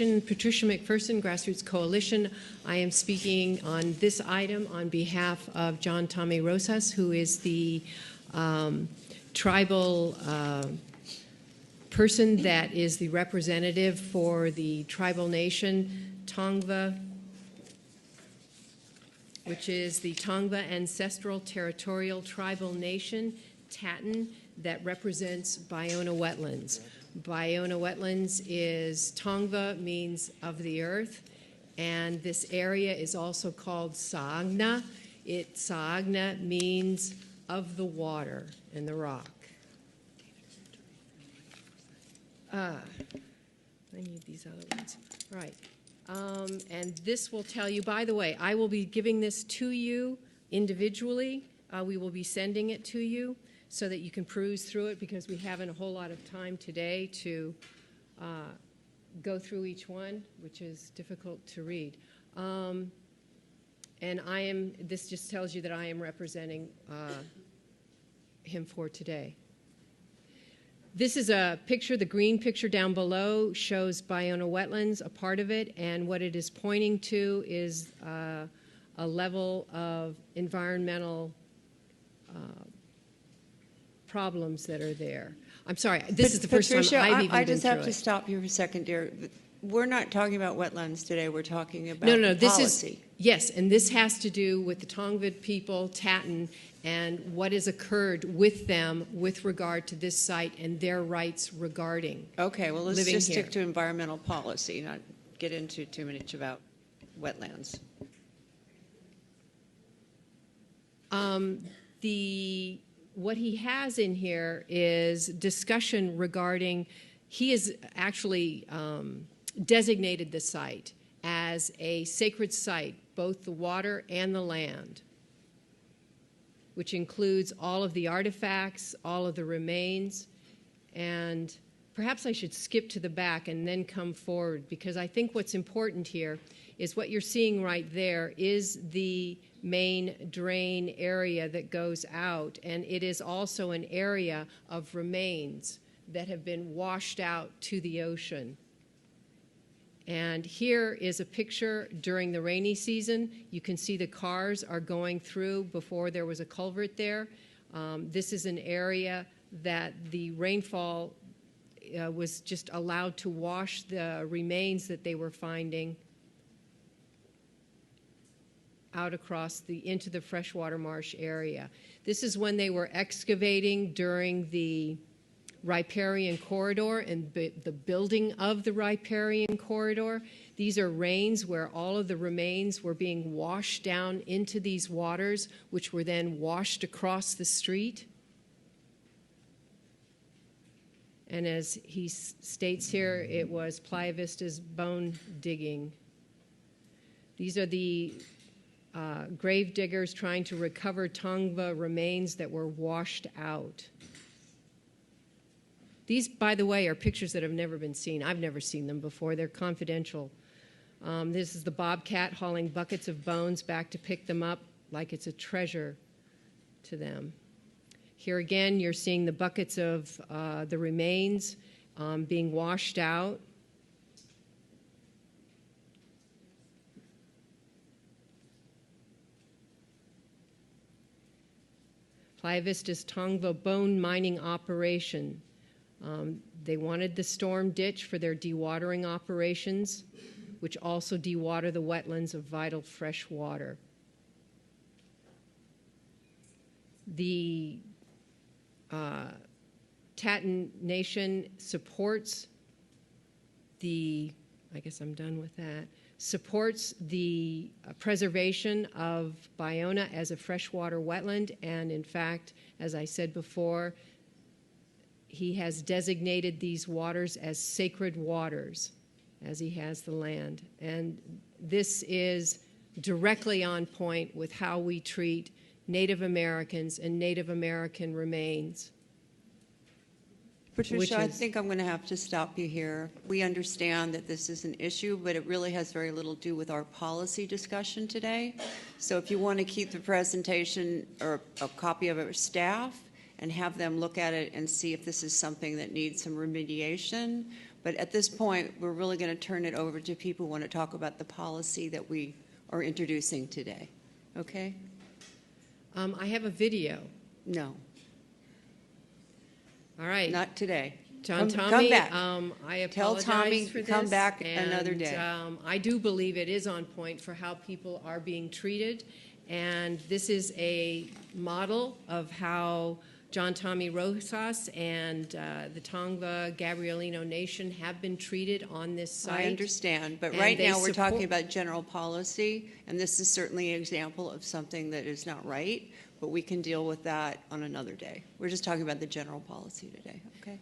Patricia McPherson, Grassroots Coalition. I am speaking on this item on behalf of John Tommy Rosas, who is the tribal person that is the representative for the tribal nation Tongva, which is the Tongva Ancestral Territorial Tribal Nation, Tatton, that represents Baiona wetlands. Baiona wetlands is Tongva, means of the earth, and this area is also called Saagna. Saagna means of the water and the rock. I need these other ones. Right. And this will tell you, by the way, I will be giving this to you individually. We will be sending it to you so that you can peruse through it, because we haven't a whole lot of time today to go through each one, which is difficult to read. And this just tells you that I am representing him for today. This is a picture. The green picture down below shows Baiona wetlands, a part of it, and what it is pointing to is a level of environmental problems that are there. I'm sorry, this is the first time I've even been through it. I just have to stop you for a second, dear. We're not talking about wetlands today. We're talking about policy. Yes, and this has to do with the Tongva people, Tatton, and what has occurred with them with regard to this site and their rights regarding Okay, well, let's just here. stick to environmental policy, not get into too much about wetlands. What he has in here is discussion regarding, he has actually designated the site as a sacred site, both the water and the land, which includes all of the artifacts, all of the remains, and perhaps I should skip to the back and then come forward, because I think what's important here is what you're seeing right there is the main drain area that goes out, and it is also an area of remains that have been washed out to the ocean. And here is a picture during the rainy season. You can see the cars are going through before there was a culvert there. This is an area that the rainfall was just allowed to wash the remains that they were finding out across into the freshwater marsh area. This is when they were excavating during the riparian corridor and the building of the riparian corridor. These are rains where all of the remains were being washed down into these waters, which were then washed across the street. And as he states here, it was Playa Vista's bone digging. These are the grave diggers trying to recover Tongva remains that were washed out. These, by the way, are pictures that have never been seen. I've never seen them before. They're confidential. This is the bobcat hauling buckets of bones back to pick them up like it's a treasure to them. Here again, you're seeing the buckets of the remains being washed out. Playa Vista's Tongva bone mining operation. They wanted the storm ditch for their dewatering operations, which also dewater the wetlands of vital fresh water. The Tatton Nation supports I guess I'm done with that, supports the preservation of Baiona as a freshwater wetland, and in fact, as I said before, he has designated these waters as sacred waters, as he has the land. And this is directly on point with how we treat Native Americans and Native American remains. Patricia, I think I'm going to have to stop you here. We understand that this is an issue, but it really has very little to do with our policy discussion today. So if you want to keep the presentation or a copy of our staff and have them look at it and see if this is something that needs some remediation, But at this point, we're really going to turn it over to people who want to talk about the policy that we are introducing today. Okay? I have a video. No, All right. not today. Tommy, come back. I apologize Tell Tommy for this. come back and, another day. I do believe it is on point for how people are being treated, and this is a model of how John Tommy Rosas and the Tongva Gabrielino Nation have been treated on this site. I understand, but And right they now we're talking support- about general policy, and this is certainly an example of something that is not right, but we can deal with that on another day. We're just talking about the general policy today, okay?